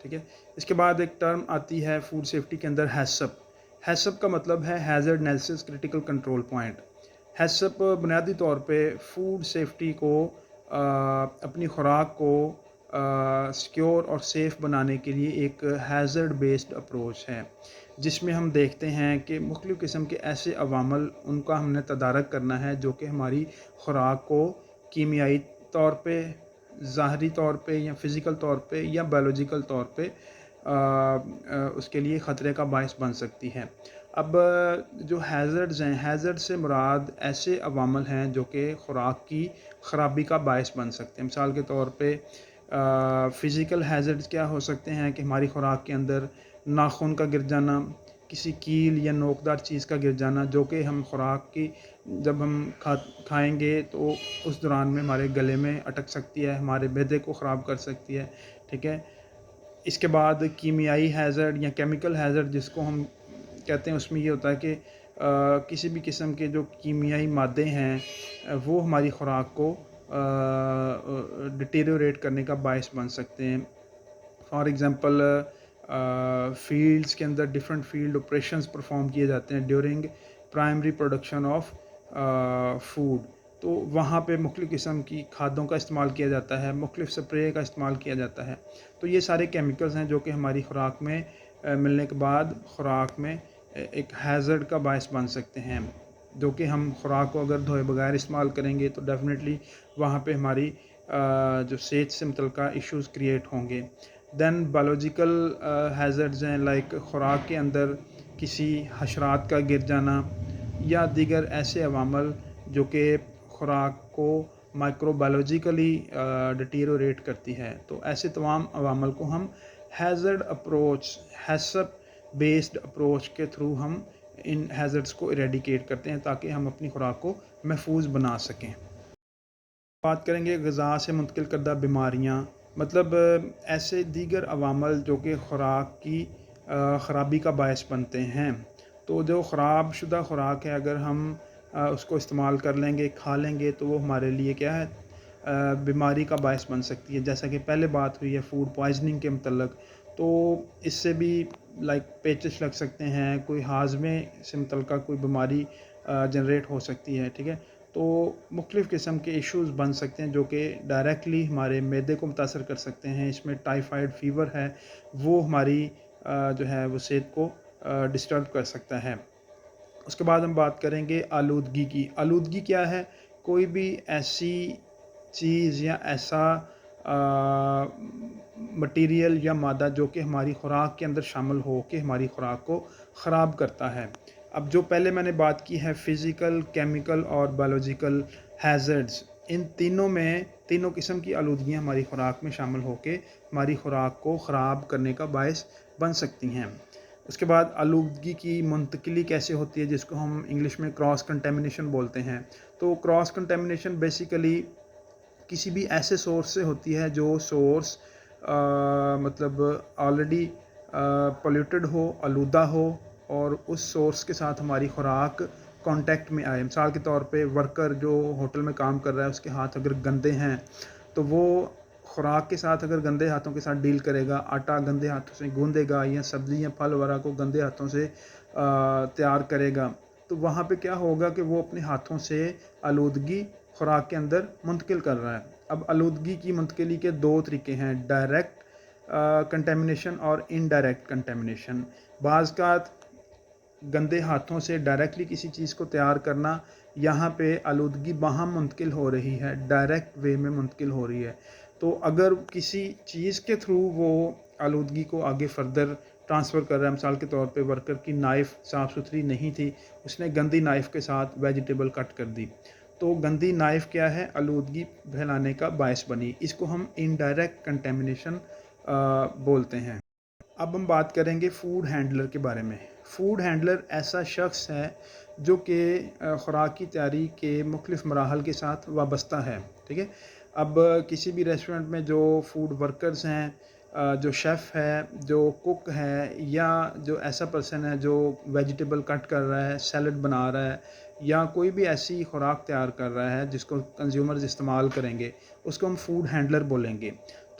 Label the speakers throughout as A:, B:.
A: ٹھیک ہے. اس کے بعد ایک ٹرم آتی ہے فوڈ سیفٹی کے اندر ہیسپ. ہیسپ کا مطلب ہے hazard analysis critical control point. HACCP بنیادی طور پہ فوڈ سیفٹی کو اپنی خوراک کو سیکیور اور سیف بنانے کے لیے ایک ہیزرڈ بیسڈ اپروچ ہے، جس میں ہم دیکھتے ہیں کہ مختلف قسم کے ایسے عوامل ان کا ہم نے تدارک کرنا ہے جو کہ ہماری خوراک کو کیمیائی طور پہ، ظاہری طور پہ یا فزیکل طور پہ یا بایولوجیکل طور پہ اس کے لیے خطرے کا باعث بن سکتی ہے. اب جو ہیزرڈز ہیں، ہیزرڈ سے مراد ایسے عوامل ہیں جو کہ خوراک کی خرابی کا باعث بن سکتے ہیں. مثال کے طور پہ فزیکل ہیزرڈز کیا ہو سکتے ہیں کہ ہماری خوراک کے اندر ناخن کا گر جانا، کسی کیل یا نوکدار چیز کا گر جانا جو کہ ہم خوراک کی جب ہم کھائیں گے تو اس دوران میں ہمارے گلے میں اٹک سکتی ہے، ہمارے معدے کو خراب کر سکتی ہے. ٹھیک ہے. اس کے بعد کیمیائی ہیزرڈ یا کیمیکل ہیزرڈ جس کو ہم کہتے ہیں، اس میں یہ ہوتا ہے کہ کسی بھی قسم کے جو کیمیائی مادے ہیں وہ ہماری خوراک کو ڈیٹیریوریٹ کرنے کا باعث بن سکتے ہیں. فار ایگزامپل فیلڈز کے اندر ڈفرینٹ فیلڈ آپریشنز پرفارم کیے جاتے ہیں during primary production of food. تو وہاں پہ مختلف قسم کی کھادوں کا استعمال کیا جاتا ہے، مختلف سپرے کا استعمال کیا جاتا ہے. تو یہ سارے کیمیکلز ہیں جو کہ ہماری خوراک میں ملنے کے بعد خوراک میں ایک ہیزرڈ کا باعث بن سکتے ہیں، جو کہ ہم خوراک کو اگر دھوئے بغیر استعمال کریں گے تو ڈیفینیٹلی وہاں پہ ہماری جو صحت سے متعلقہ ایشوز کریٹ ہوں گے. دین بایولوجیکل ہیزرڈز ہیں لائک خوراک کے اندر کسی حشرات کا گر جانا یا دیگر ایسے عوامل جو کہ خوراک کو مائکرو بایولوجیکلی ڈیٹیریوریٹ کرتی ہے. تو ایسے تمام عوامل کو ہم ہیزرڈ اپروچ، ہیسپ بیسڈ اپروچ کے تھرو ہم ان ہیزرڈس کو ایریڈیکیٹ کرتے ہیں تاکہ ہم اپنی خوراک کو محفوظ بنا سکیں. بات کریں گے غذا سے منتقل کردہ بیماریاں، مطلب ایسے دیگر عوامل جو کہ خوراک کی خرابی کا باعث بنتے ہیں. تو جو خراب شدہ خوراک ہے اگر ہم اس کو استعمال کر لیں گے، کھا لیں گے تو وہ ہمارے لیے کیا ہے، بیماری کا باعث بن سکتی ہے. جیسا کہ پہلے بات ہوئی ہے فوڈ پوائزننگ کے متعلق، تو اس سے بھی پیچش لگ سکتے ہیں، کوئی ہاضمے سے متعلقہ کوئی بیماری جنریٹ ہو سکتی ہے. ٹھیک ہے. تو مختلف قسم کے ایشوز بن سکتے ہیں جو کہ ڈائریکٹلی ہمارے معدے کو متاثر کر سکتے ہیں. اس میں ٹائیفائڈ فیور ہے، وہ ہماری جو ہے وہ صحت کو ڈسٹرب کر سکتا ہے. اس کے بعد ہم بات کریں گے آلودگی کی. آلودگی کیا ہے؟ کوئی بھی ایسی چیز یا ایسا مٹیریل یا مادہ جو کہ ہماری خوراک کے اندر شامل ہو کے ہماری خوراک کو خراب کرتا ہے. اب جو پہلے میں نے بات کی ہے فزیکل، کیمیکل اور بایولوجیکل ہیزرڈز، ان تینوں قسم کی آلودگیاں ہماری خوراک میں شامل ہو کے ہماری خوراک کو خراب کرنے کا باعث بن سکتی ہیں. اس کے بعد آلودگی کی منتقلی کیسے ہوتی ہے، جس کو ہم انگلش میں کراس کنٹیمنیشن بولتے ہیں. تو کراس کنٹیمنیشن بیسیکلی کسی بھی ایسے سورس سے ہوتی ہے جو سورس مطلب آلریڈی پولیوٹڈ ہو، آلودہ ہو، اور اس سورس کے ساتھ ہماری خوراک کانٹیکٹ میں آئے. مثال کے طور پہ ورکر جو ہوٹل میں کام کر رہا ہے اس کے ہاتھ اگر گندے ہیں تو وہ خوراک کے ساتھ اگر گندے ہاتھوں کے ساتھ ڈیل کرے گا، آٹا گندے ہاتھوں سے گوندے گا یا سبزی یا پھل وغیرہ کو گندے ہاتھوں سے تیار کرے گا، تو وہاں پہ کیا ہوگا کہ وہ اپنے ہاتھوں سے آلودگی خوراک کے اندر منتقل کر رہا ہے. اب آلودگی کی منتقلی کے دو طریقے ہیں، ڈائریکٹ کنٹیمنیشن اور انڈائریکٹ کنٹیمنیشن. بعض کا گندے ہاتھوں سے ڈائریکٹلی کسی چیز کو تیار کرنا، یہاں پہ آلودگی باہم منتقل ہو رہی ہے، ڈائریکٹ وے میں منتقل ہو رہی ہے. تو اگر کسی چیز کے تھرو وہ آلودگی کو آگے فردر ٹرانسفر کر رہا ہے، مثال کے طور پہ ورکر کی نائف صاف ستھری نہیں تھی، اس نے گندی نائف کے ساتھ ویجیٹیبل کٹ کر دی، تو گندی نائف کیا ہے، آلودگی پھیلانے کا باعث بنی. اس کو ہم انڈائریکٹ کنٹیمنیشن بولتے ہیں. اب ہم بات کریں گے فوڈ ہینڈلر کے بارے میں. فوڈ ہینڈلر ایسا شخص ہے جو کہ خوراک کی تیاری کے مختلف مراحل کے ساتھ وابستہ ہے. ٹھیک ہے. اب کسی بھی ریسٹورنٹ میں جو فوڈ ورکرز ہیں، جو شیف ہے، جو کک ہے، یا جو ایسا پرسن ہے جو ویجیٹیبل کٹ کر رہا ہے، سیلڈ بنا رہا ہے، یا کوئی بھی ایسی خوراک تیار کر رہا ہے جس کو کنزیومرز استعمال کریں گے، اس کو ہم فوڈ ہینڈلر بولیں گے.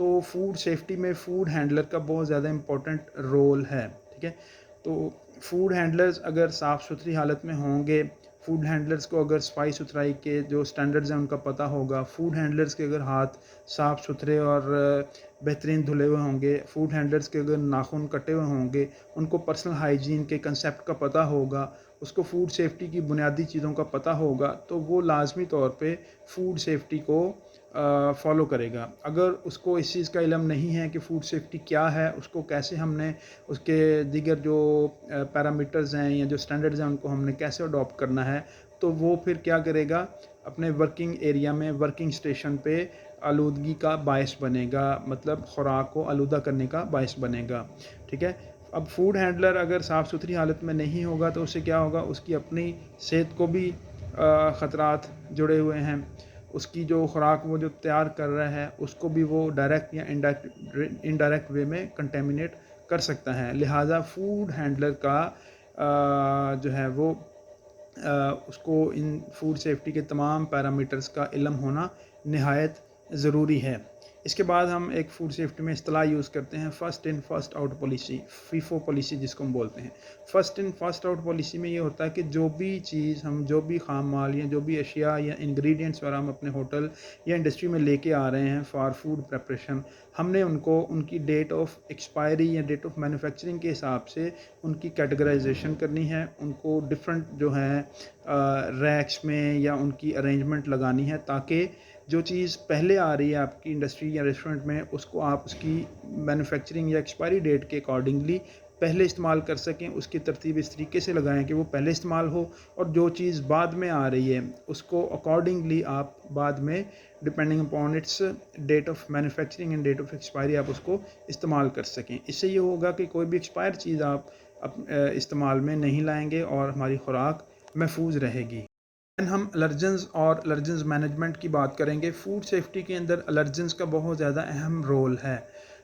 A: تو فوڈ سیفٹی میں فوڈ ہینڈلر کا بہت زیادہ امپورٹنٹ رول ہے، ٹھیک ہے. تو فوڈ ہینڈلرز اگر صاف ستھری حالت میں ہوں گے، فوڈ ہینڈلرز کو اگر صفائی ستھرائی کے جو سٹینڈرڈز ہیں ان کا پتہ ہوگا، فوڈ ہینڈلرز کے اگر ہاتھ صاف ستھرے اور بہترین دھلے ہوئے ہوں گے، فوڈ ہینڈلرز کے اگر ناخن کٹے ہوئے ہوں گے، ان کو پرسنل ہائیجین کے کنسیپٹ کا پتہ ہوگا، اس کو فوڈ سیفٹی کی بنیادی چیزوں کا پتہ ہوگا، تو وہ لازمی طور پہ فوڈ سیفٹی کو فالو کرے گا. اگر اس کو اس چیز کا علم نہیں ہے کہ فوڈ سیفٹی کیا ہے، اس کو کیسے ہم نے اس کے دیگر جو پیرامیٹرز ہیں یا جو سٹینڈرڈز ہیں ان کو ہم نے کیسے اڈاپٹ کرنا ہے، تو وہ پھر کیا کرے گا، اپنے ورکنگ ایریا میں ورکنگ سٹیشن پہ آلودگی کا باعث بنے گا، مطلب خوراک کو آلودہ کرنے کا باعث بنے گا، ٹھیک ہے. اب فوڈ ہینڈلر اگر صاف ستھری حالت میں نہیں ہوگا تو اس سے کیا ہوگا، اس کی اپنی صحت کو بھی خطرات جڑے ہوئے ہیں. اس کی جو خوراک وہ جو تیار کر رہا ہے اس کو بھی وہ ڈائریکٹ یا انڈائریکٹ وے میں کنٹیمنیٹ کر سکتا ہے. لہٰذا فوڈ ہینڈلر کا جو ہے وہ اس کو ان فوڈ سیفٹی کے تمام پیرامیٹرز کا علم ہونا نہایت ضروری ہے. اس کے بعد ہم ایک فوڈ سیفٹی میں اصطلاح یوز کرتے ہیں first in first out policy, FIFO policy جس کو ہم بولتے ہیں. First in first out policy میں یہ ہوتا ہے کہ جو بھی چیز ہم، جو بھی خام مال یا جو بھی اشیاء یا انگریڈینٹس وغیرہ ہم اپنے ہوٹل یا انڈسٹری میں لے کے آ رہے ہیں فار فوڈ پریپریشن، ہم نے ان کو ان کی ڈیٹ آف ایکسپائری یا ڈیٹ آف مینوفیکچرنگ کے حساب سے ان کی کیٹیگرائزیشن کرنی ہے، ان کو ڈفرینٹ جو ہے ریکس میں یا ان کی ارینجمنٹ لگانی ہے، تاکہ جو چیز پہلے آ رہی ہے آپ کی انڈسٹری یا ریسٹورنٹ میں اس کو آپ اس کی مینوفیکچرنگ یا ایکسپائری ڈیٹ کے اکارڈنگلی پہلے استعمال کر سکیں. اس کی ترتیب اس طریقے سے لگائیں کہ وہ پہلے استعمال ہو، اور جو چیز بعد میں آ رہی ہے اس کو اکارڈنگلی آپ بعد میں depending upon its date of manufacturing and date of expiry آپ اس کو استعمال کر سکیں. اس سے یہ ہوگا کہ کوئی بھی ایکسپائر چیز آپ استعمال میں نہیں لائیں گے اور ہماری خوراک محفوظ رہے گی. ہم الرجنز اور الرجنز مینجمنٹ کی بات کریں گے. فوڈ سیفٹی کے اندر الرجنز کا بہت زیادہ اہم رول ہے.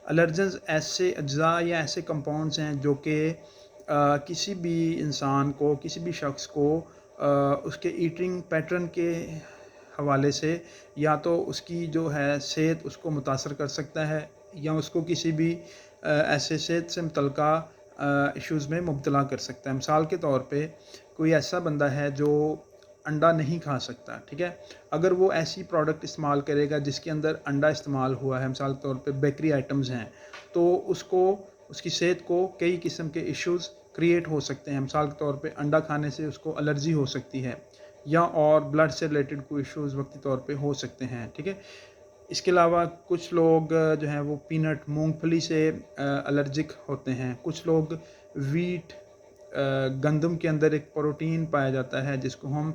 A: الرجنز ایسے اجزاء یا ایسے کمپاؤنڈز ہیں جو کہ کسی بھی انسان کو، کسی بھی شخص کو اس کے ایٹنگ پیٹرن کے حوالے سے یا تو اس کی جو ہے صحت اس کو متاثر کر سکتا ہے، یا اس کو کسی بھی ایسے صحت سے متعلقہ ایشوز میں مبتلا کر سکتا ہے. مثال کے طور پہ کوئی ایسا بندہ ہے جو انڈا نہیں کھا سکتا، ٹھیک ہے، اگر وہ ایسی پروڈکٹ استعمال کرے گا جس کے اندر انڈا استعمال ہوا ہے، مثال کے طور پہ بیکری آئٹمز ہیں، تو اس کو، اس کی صحت کو کئی قسم کے ایشوز کریٹ ہو سکتے ہیں. مثال کے طور پہ انڈا کھانے سے اس کو الرجی ہو سکتی ہے، یا اور بلڈ سے ریلیٹڈ کوئی ایشوز وقتی طور پہ ہو سکتے ہیں، ٹھیک ہے. اس کے علاوہ کچھ لوگ جو ہیں وہ پینٹ، مونگ پھلی سے الرجک ہوتے ہیں. کچھ لوگ ویٹ، گندم کے اندر ایک پروٹین پایا جاتا ہے جس کو ہم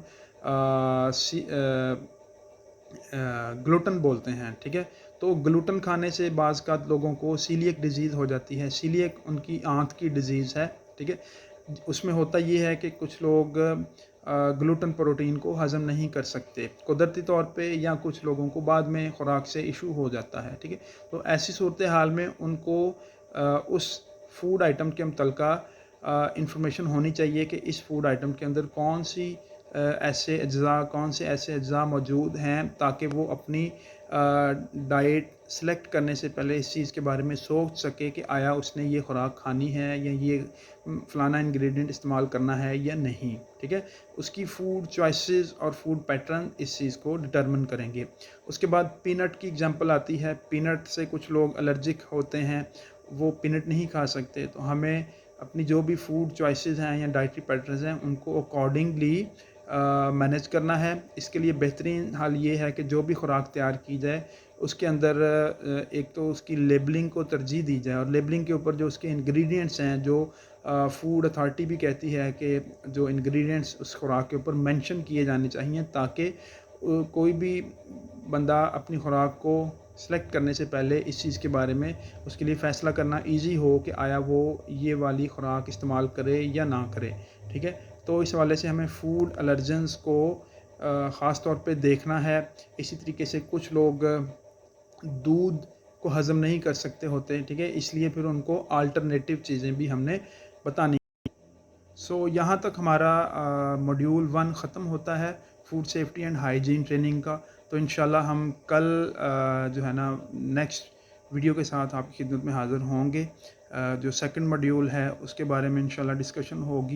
A: گلوٹن بولتے ہیں، ٹھیک ہے. تو گلوٹن کھانے سے بعض کا لوگوں کو سیلیک ڈیزیز ہو جاتی ہے. سیلیک ان کی آنت کی ڈیزیز ہے، ٹھیک ہے. اس میں ہوتا یہ ہے کہ کچھ لوگ گلوٹن پروٹین کو ہضم نہیں کر سکتے قدرتی طور پہ، یا کچھ لوگوں کو بعد میں خوراک سے ایشو ہو جاتا ہے، ٹھیک ہے. تو ایسی صورتحال میں ان کو اس فوڈ آئٹم کے متعلقہ انفارمیشن ہونی چاہیے کہ اس فوڈ آئٹم کے اندر کون سے ایسے اجزاء موجود ہیں، تاکہ وہ اپنی ڈائٹ سلیکٹ کرنے سے پہلے اس چیز کے بارے میں سوچ سکے کہ آیا اس نے یہ خوراک کھانی ہے یا یہ فلانا انگریڈینٹ استعمال کرنا ہے یا نہیں، ٹھیک ہے. اس کی فوڈ چوائسیز اور فوڈ پیٹرن اس چیز کو ڈٹرمن کریں گے. اس کے بعد پینٹ کی اگزامپل آتی ہے. پینٹ سے کچھ لوگ الرجک ہوتے ہیں، وہ پینٹ نہیں کھا سکتے. تو ہمیں اپنی جو بھی فوڈ چوائسیز ہیں یا ڈائٹری پیٹرنز ہیں ان کو اکارڈنگلی مینیج کرنا ہے. اس کے لیے بہترین حل یہ ہے کہ جو بھی خوراک تیار کی جائے اس کے اندر ایک تو اس کی لیبلنگ کو ترجیح دی جائے، اور لیبلنگ کے اوپر جو اس کے انگریڈینٹس ہیں، جو فوڈ اتھارٹی بھی کہتی ہے کہ جو انگریڈینٹس اس خوراک کے اوپر مینشن کیے جانے چاہئیں، تاکہ کوئی بھی بندہ اپنی خوراک کو سلیکٹ کرنے سے پہلے اس چیز کے بارے میں اس کے لیے فیصلہ کرنا ایزی ہو کہ آیا وہ یہ والی خوراک استعمال کرے یا نہ کرے، ٹھیک ہے. تو اس حوالے سے ہمیں فوڈ الرجنز کو خاص طور پہ دیکھنا ہے. اسی طریقے سے کچھ لوگ دودھ کو ہضم نہیں کر سکتے ہوتے ہیں، ٹھیک ہے، اس لیے پھر ان کو آلٹرنیٹیو چیزیں بھی ہم نے بتانی. سو یہاں تک ہمارا موڈیول 1 ختم ہوتا ہے food safety and hygiene training کا. تو انشاءاللہ ہم کل جو ہے نا نیکسٹ ویڈیو کے ساتھ آپ کی خدمت میں حاضر ہوں گے۔ جو سیکنڈ ماڈیول ہے اس کے بارے میں انشاءاللہ ڈسکشن ہوگی۔